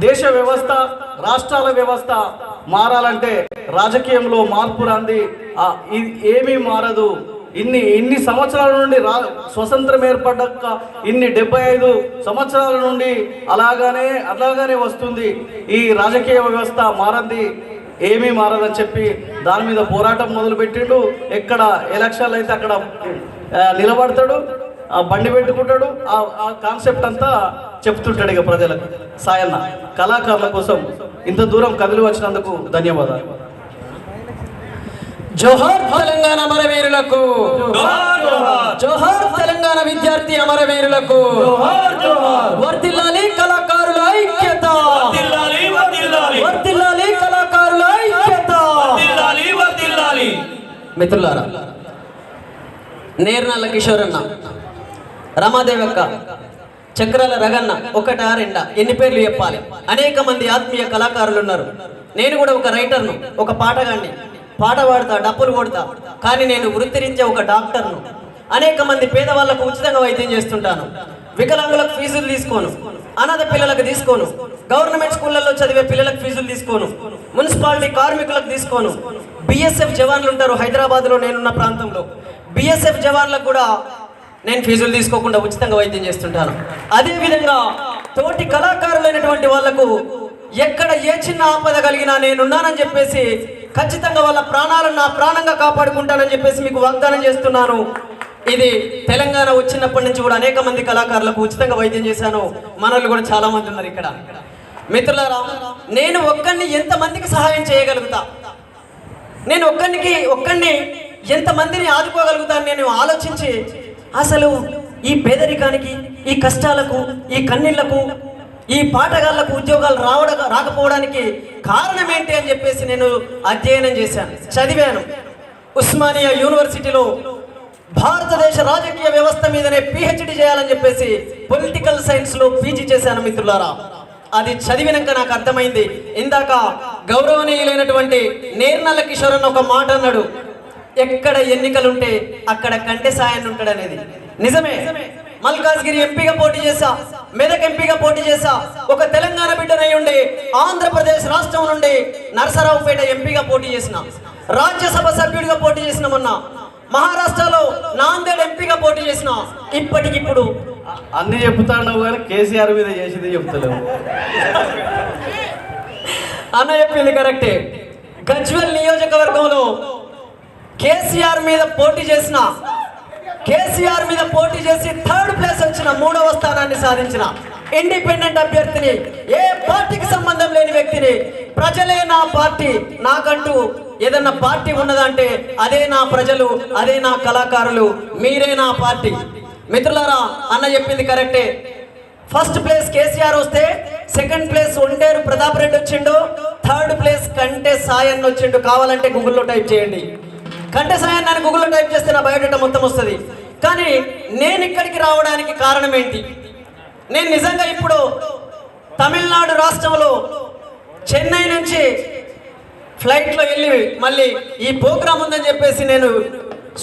దేశ వ్యవస్థ, రాష్ట్రాల వ్యవస్థ మారాలంటే రాజకీయంలో మార్పు రాంది ఏమీ మారదు. ఇన్ని సంవత్సరాల నుండి స్వతంత్రం ఏర్పడ్డాక 75 సంవత్సరాల నుండి అలాగానే వస్తుంది. ఈ రాజకీయ వ్యవస్థ మారంది ఏమీ మారదని చెప్పి దాని మీద పోరాటం మొదలుపెట్టిండు. ఎక్కడ ఎలక్షన్లు అయితే అక్కడ నిలబడతాడు, బండి పెట్టుకుంటాడు. ఆ కాన్సెప్ట్ అంతా చెప్తుంటాడు ఇక ప్రజలకు. సాయన్న కళాకారుల కోసం ఇంత దూరం కదిలి వచ్చినందుకు ధన్యవాదాలు. జోహార్ తెలంగాణ అమరవీరులకు, జోహార్ తెలంగాణ విద్యార్థి అమరవీరులకు, వర్ధిల్లాలి కళాకారుల ఐక్యత, వర్ధిల్లాలి కళాకారుల ఐక్యత. మిత్రులారా, నేర్నాళ్ళ కిషోరన్న, రమాదేవక్క, చక్రాల రగన్న, ఒకటా రెండా ఎన్ని పేర్లు చెప్పాలి? అనేక మంది ఆత్మీయ కళాకారులు ఉన్నారు. నేను కూడా ఒక రైటర్ను, ఒక పాటగాన్ని, పాట పాడతా, డప్పులు కొడతా. కానీ నేను వృత్తిరీత్యా ఒక డాక్టర్ను. అనేక మంది పేదవాళ్లకు ఉచితంగా వైద్యం చేస్తుంటాను. వికలాంగులకు ఫీజులు తీసుకోను, అనాథ పిల్లలకు తీసుకోను, గవర్నమెంట్ స్కూళ్ళల్లో చదివే పిల్లలకు ఫీజులు తీసుకోను, మున్సిపాలిటీ కార్మికులకు తీసుకోను. బిఎస్ఎఫ్ జవాన్లు ఉంటారు హైదరాబాద్లో, నేనున్న ప్రాంతంలో. బిఎస్ఎఫ్ జవాన్లకు కూడా నేను ఫీజులు తీసుకోకుండా ఉచితంగా వైద్యం చేస్తుంటాను. అదేవిధంగా తోటి కళాకారులైనటువంటి వాళ్లకు ఎక్కడ ఏ చిన్న ఆపద కలిగినా నేనున్నానని చెప్పేసి ఖచ్చితంగా వాళ్ళ ప్రాణాలను నా ప్రాణంగా కాపాడుకుంటానని చెప్పేసి మీకు వాగ్దానం చేస్తున్నాను. ఇది తెలంగాణ వచ్చినప్పటి నుంచి కూడా అనేక మంది కళాకారులకు ఉచితంగా వైద్యం చేశాను. మనోళ్ళు కూడా చాలా మంది ఉన్నారు ఇక్కడ. మిత్రులారా, నేను ఒక్కడిని ఎంతమందికి సహాయం చేయగలుగుతా, నేను ఒక్కడిని ఎంతమందిని ఆదుకోగలుగుతాను నేను ఆలోచించి అసలు ఈ పేదరికానికి, ఈ కష్టాలకు, ఈ కన్నీళ్లకు, ఈ పాటగాళ్లకు ఉద్యోగాలు రాకపోవడానికి కారణం ఏంటి అని చెప్పేసి నేను అధ్యయనం చేశాను, చదివాను. ఉస్మానియా యూనివర్సిటీలో భారతదేశ రాజకీయ వ్యవస్థ మీదనే పిహెచ్డి చేయాలని చెప్పేసి పొలిటికల్ సైన్స్లో పీజీ చేశాను. మిత్రులారా, అది చదివినాక నాకు అర్థమైంది. ఇందాక గౌరవనీయులైనటువంటి నేర్నల్ల కిషోర్ అన్న ఒక మాట అన్నాడు, ఎక్కడ ఎన్నికలుంటే అక్కడ కంటె సాయన్ ఉంటాడు అనేది నిజమే. మల్కాజ్గిరి ఎంపీగా పోటీ చేశా, మెదక్ ఎంపీగా పోటీ చేశా. ఒక తెలంగాణ బిడ్డనై ఉండి ఆంధ్రప్రదేశ్ రాష్ట్రం నుండి నరసరావుపేట ఎంపీగా పోటీ చేసిన, రాజ్యసభ సభ్యుడిగా పోటీ చేసిన, మొన్న మహారాష్ట్రలో నాందేడ్ ఎంపీగా పోటీ చేసిన. ఇప్పటికిప్పుడు అన్ని చెప్తాను కానీ కేసీఆర్ మీద చేసింది చెప్తలేవు. అన్న చెప్పింది కరెక్టే. గజ్వెల్ నియోజకవర్గంలో కేసీఆర్ మీద పోటీ చేసి 3rd ప్లేస్ వచ్చిన, 3వ స్థానాన్ని సాధించిన ఇండిపెండెంట్ అభ్యర్థిని, ఏ పార్టీకి సంబంధం లేని వ్యక్తిని, ప్రజలే నా పార్టీ, నాకంటూ ఏదన్నా పార్టీ ఉన్నదంటే అదే నా ప్రజలు, అదే నా కళాకారులు, మీరే నా పార్టీ. మిత్రులారా, అన్న చెప్పింది కరెక్టే. 1st ప్లేస్ కేసీఆర్ వస్తే 2nd ప్లేస్ ఒంటేరు ప్రతాప్ రెడ్డి వచ్చిండు, 3rd ప్లేస్ కంటె సాయన్ వచ్చిండు. కావాలంటే గూగుల్లో టైప్ చేయండి, కంటె సాయన్ అని గూగుల్లో టైప్ చేస్తే నా బయోడేటా మొత్తం వస్తుంది. కానీ నేను ఇక్కడికి రావడానికి కారణం ఏంటి? నేను నిజంగా ఇప్పుడు తమిళనాడు రాష్ట్రంలో చెన్నై నుంచి ఫ్లైట్లో వెళ్ళి మళ్ళీ ఈ ప్రోగ్రాం ఉందని చెప్పేసి నేను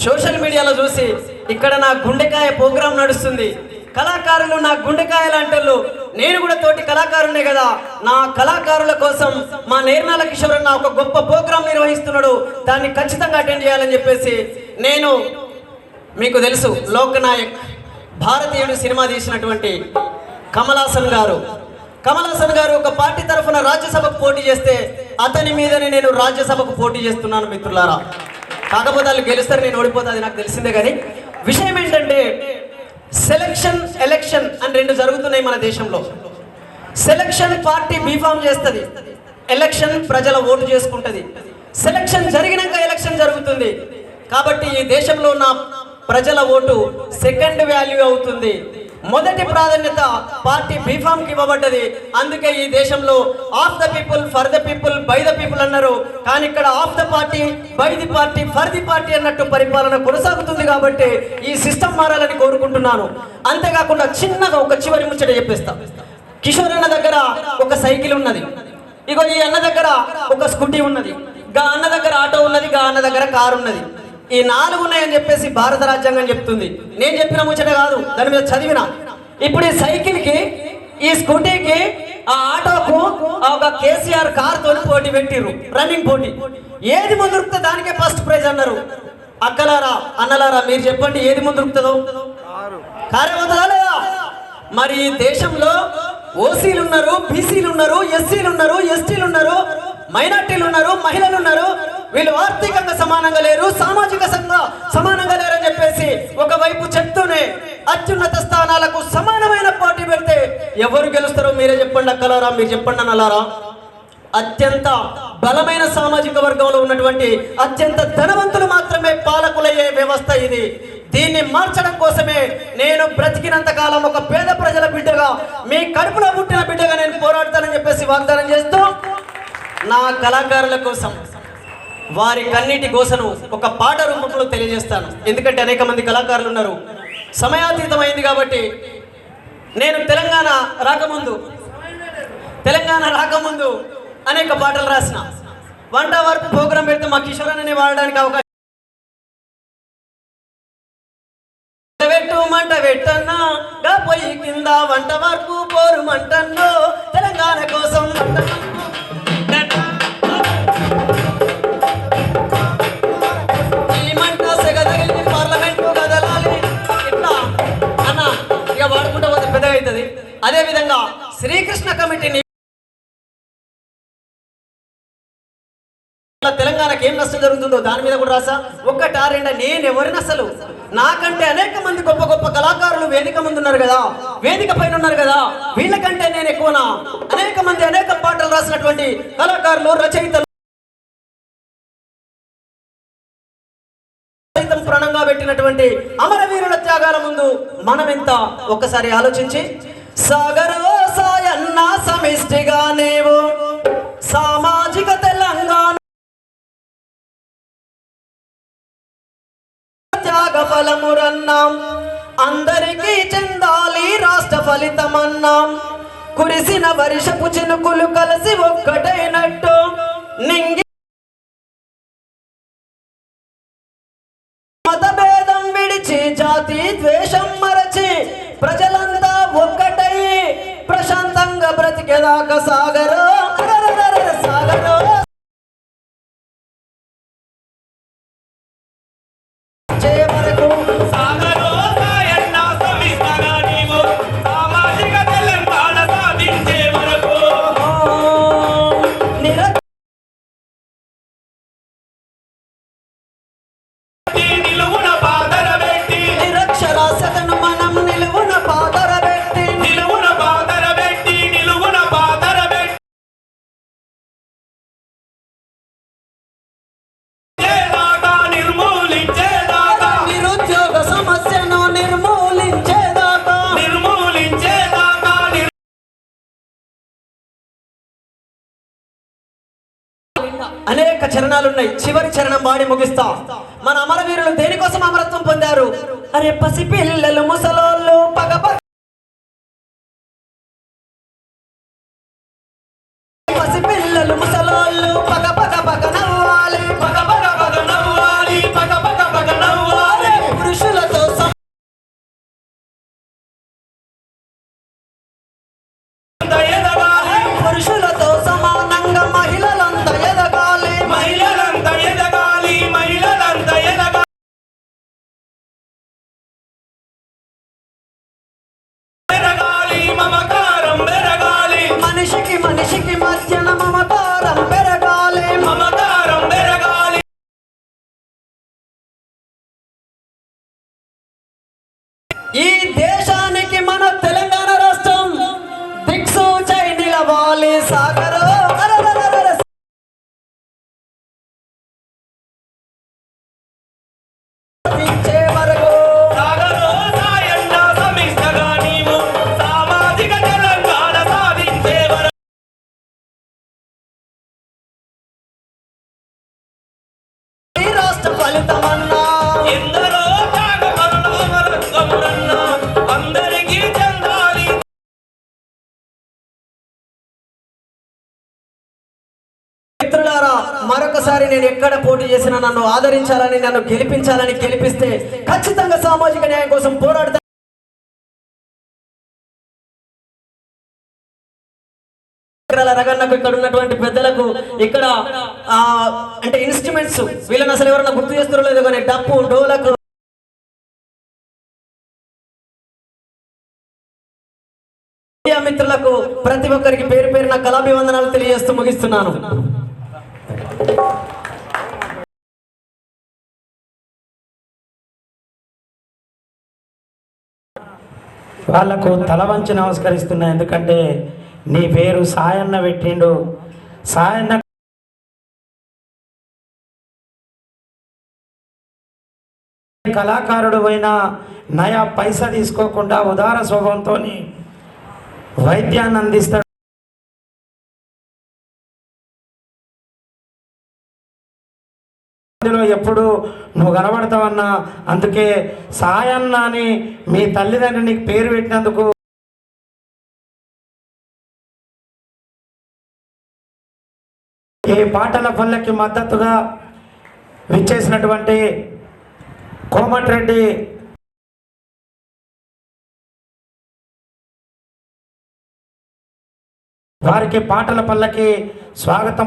సోషల్ మీడియాలో చూసి ఇక్కడ నా గుండెకాయ ప్రోగ్రాం నడుస్తుంది, కళాకారులు నా గుండెకాయలు అంటారు, నేను కూడా తోటి కళాకారునే కదా, నా కళాకారుల కోసం మా నేర్నాల కిషోర్ అన్న ఒక గొప్ప ప్రోగ్రాం నిర్వహిస్తున్నాడు, దాన్ని ఖచ్చితంగా అటెండ్ చేయాలని చెప్పేసి నేను, మీకు తెలుసు లోకనాయక్ భారతీయుడు సినిమా తీసినటువంటి కమల్ హాసన్ గారు ఒక పార్టీ తరఫున రాజ్యసభకు పోటీ చేస్తే అతని మీదనే నేను రాజ్యసభకు పోటీ చేస్తున్నాను. మిత్రులారా, కాకపోతే వాళ్ళు గెలుస్తారు, నేను ఓడిపోతా, అది నాకు తెలిసిందే. కానీ విషయం ఏంటంటే సెలక్షన్, ఎలక్షన్ అని 2 జరుగుతున్నాయి మన దేశంలో. సెలక్షన్ పార్టీ బీఫామ్ చేస్తుంది, ఎలక్షన్ ప్రజల ఓటు చేసుకుంటుంది. సెలక్షన్ జరిగినాక ఎలక్షన్ జరుగుతుంది. కాబట్టి ఈ దేశంలో నా ప్రజల ఓటు 2nd వాల్యూ అవుతుంది. మొదటి ప్రాధాన్యత పార్టీ బీఫామ్కి ఇవ్వబడ్డది. అందుకే ఈ దేశంలో of the people, for the people, by the people అన్నారు. కానీ ఇక్కడ of the party, by the party, for the party అన్నట్టు పరిపాలన కొనసాగుతుంది. కాబట్టి ఈ సిస్టమ్ మారాలని కోరుకుంటున్నాను. అంతేకాకుండా చిన్నగా ఒక చివరి ముచ్చట చెప్పేస్తా. కిషోర్ అన్న దగ్గర ఒక సైకిల్ ఉన్నది, ఇగో ఈ అన్న దగ్గర ఒక స్కూటీ ఉన్నది, గా అన్న దగ్గర ఆటో ఉన్నది, గా అన్న దగ్గర కారు ఉన్నది. ఈ 4 ఉన్నాయని చెప్పేసి భారత రాజ్యాంగం చెప్తుంది. నేను చెప్పిన ముచ్చట కాదు, దాని మీద చదివిన. ఇప్పుడు ఈ సైకిల్కి, ఈ స్కూటీకి ఆ ఆటోకు ఒక కేసీఆర్ కార్ తోని పోటీ పెట్టిర్రు, రన్నింగ్ పోటీ. ఏది ముందు దొరికితే దానికే ఫస్ట్ ప్రైజ్ అన్నారు. అక్కలారా అన్నలారా మీరు చెప్పండి, ఏది ముందు దొరుకుతుందో? కారే ఉందా లేదా? మరి ఈ దేశంలో ఓసీలు ఉన్నారు, బీసీలు ఉన్నారు, ఎస్సీలు ఉన్నారు, ఎస్టీలు ఉన్నారు, మైనార్టీలు ఉన్నారు, మహిళలు ఉన్నారు. వీళ్ళు ఆర్థికంగా సమానంగా లేరు, సామాజిక సమానంగా లేరు అని చెప్పేసి ఒకవైపు చెప్తూనే అత్యున్నత స్థానాలకు సమానమైన పోటీ పెడితే ఎవరు గెలుస్తారో మీరే చెప్పండి అక్కలారా, మీరు చెప్పండి అన్నలారా. అత్యంత బలమైన సామాజిక వర్గంలో ఉన్నటువంటి అత్యంత ధనవంతులు మాత్రమే పాలకులయ్యే వ్యవస్థ ఇది. దీన్ని మార్చడం కోసమే నేను బ్రతికినంత కాలం ఒక పేద ప్రజల బిడ్డగా, మీ కడుపులో పుట్టిన బిడ్డగా నేను పోరాడతానని చెప్పేసి వాగ్దానం చేస్తూ, నా కళాకారుల కోసం వారి కన్నీటి గోసను ఒక పాట రూపంలో తెలియజేస్తాను. ఎందుకంటే అనేక మంది కళాకారులు ఉన్నారు, సమయాతీతమైంది కాబట్టి. నేను తెలంగాణ రాకముందు అనేక పాటలు రాసిన. వంట వరకు ప్రోగ్రాం పెడితే మా కిషోరాన్ని వాడడానికి అవకాశం. మంట పెట్టన్నా గా పొయ్యి కింద వంట వరకు పోరు మంటన్నో తెలంగాణ కోసం ఈ మంట సెగదగిలి పార్లమెంటు కదలాలి. ఇట్లా అన్న ఇక వాడుకుంటూ పోతే పెద్దగా అవుతుంది. అదేవిధంగా శ్రీకృష్ణ కమిటీని తెలంగాణకి ఏం నష్టం జరుగుతుందో దాని మీద కూడా రాసా. ఒక్కటా రెండా? నేను ఎవరిని అసలు, నాకంటే అనేక మంది గొప్ప గొప్ప కళాకారులు వేదిక ముందు ఉన్నారు కదా, వేదిక పైన ఉన్నారు కదా, వీళ్ళకంటే నేను ఎక్కువనా? అనేక మంది అనేక పాటలు రాసినటువంటి కళాకారులు, రచయితలు ప్రాణంగా పెట్టినటువంటి అమరవీరుల త్యాగాల ముందు మనం ఎంత ఒక్కసారి ఆలోచించి, సాగరో సాయన్న సమిష్టిగా నీవు సామాజిక తెలంగాణ త్యాగ ఫలమురన్నాం, అందరికీ చెందాలి రాష్ట్ర ఫలితమన్నాం. కురిసిన వర్షపు చినుకులు కలిసి ఒక్కటైనట్టు నింగి మతభేదం విడిచి జాతి ద్వేషం మరచి ప్రజలంతా ఒక్కటై ప్రశాంతంగా బ్రతికేదాకా సాగరో సాగరో వరకు సాగరో సాయన్న సమిష్టిగా నీవు సామాజిక తెలంగాణ సాధించే వరకు నిలువున పాదర పెట్టి నిరక్షరాస్యతను మనం నిలువున పాదర పెట్టి నిలువున పాదర పెట్టి నిలువున పాదర పెట్టి నిర్మూలించేదాకా నిరుద్యోగ సమస్యను నిర్మూలించేదాకా అనేక చరణాలు ఉన్నాయి. చివరి చరణం వాడి ముగిస్తా. మన అమరవీరులు దేనికోసం అమరత్వం పొందారు? అరే పసిపిల్లలు ముసలోళ్ళు పసిపిల్లలు ముసలోళ్ళు పగ పగ పగ నవ్వాలి, పగ పగ పగ నవ్వాలి, పగ పగ పగ నవ్వాలి. పురుషులతో ఎదగాలి, పురుషులతో సమానంగా మహిళలంతా ఎదగాలి, మహిళలంతా ఎదగాలి, మహిళలంతా ఎదగాలి. పెరగాలి మమకారం పెరగాలి, మనిషికి మనిషికి మధ్యన మమకారం పెరగాలి, మమకారం పెరగాలి. ఈ దేశానికి మన తెలంగాణ రాష్ట్రం దిక్సూచై నిలవాలి. సాగరో సాధించే వరకు సాగరో సాయన్న సమిష్టిగా నీవు సామాజిక తెలంగాణ సాధించే వరకు ఈ రాష్ట్ర ఫలితమన్నా ఎందరో త్యాగపరుల అమరత్వమురన్నా అందరికీ చెందాలి. మిత్రులారా, మరొకసారి నేను ఎక్కడ పోటీ చేసినా నన్ను ఆదరించాలని, నన్ను గెలిపిస్తే ఖచ్చితంగా సామాజిక న్యాయం కోసం పోరాడతాను. చక్రాల రగన్నకు, ఇక్కడ ఉన్నటువంటి పెద్దలకు, ఇక్కడ అంటే ఇన్స్ట్రుమెంట్స్ వీళ్ళని అసలు ఎవరన్నా గుర్తు చేస్తారో లేదో కానీ డప్పు డోలకు మీడియా మిత్రులకు ప్రతి ఒక్కరికి పేరు పేరున కళాభివందనాలు తెలియజేస్తూ ముగిస్తున్నాను. వాళ్లకు తల వంచి నమస్కరిస్తున్నా. ఎందుకంటే నీ పేరు సాయన్న పెట్టిండు. సాయన్న కళాకారుడు అయినా నయా పైసా తీసుకోకుండా ఉదార స్వభావంతో వైద్యాన్ని అందిస్తాడు. ఎప్పుడు నువ్వు కనబడతావన్నా, అందుకే సాయన్న అని మీ తల్లిదండ్రులు నీకు పేరు పెట్టినందుకు ఈ పాటల పల్లెకి మద్దతుగా విచ్చేసినటువంటి కోమటిరెడ్డి వారికి పాటల పల్లకి స్వాగతం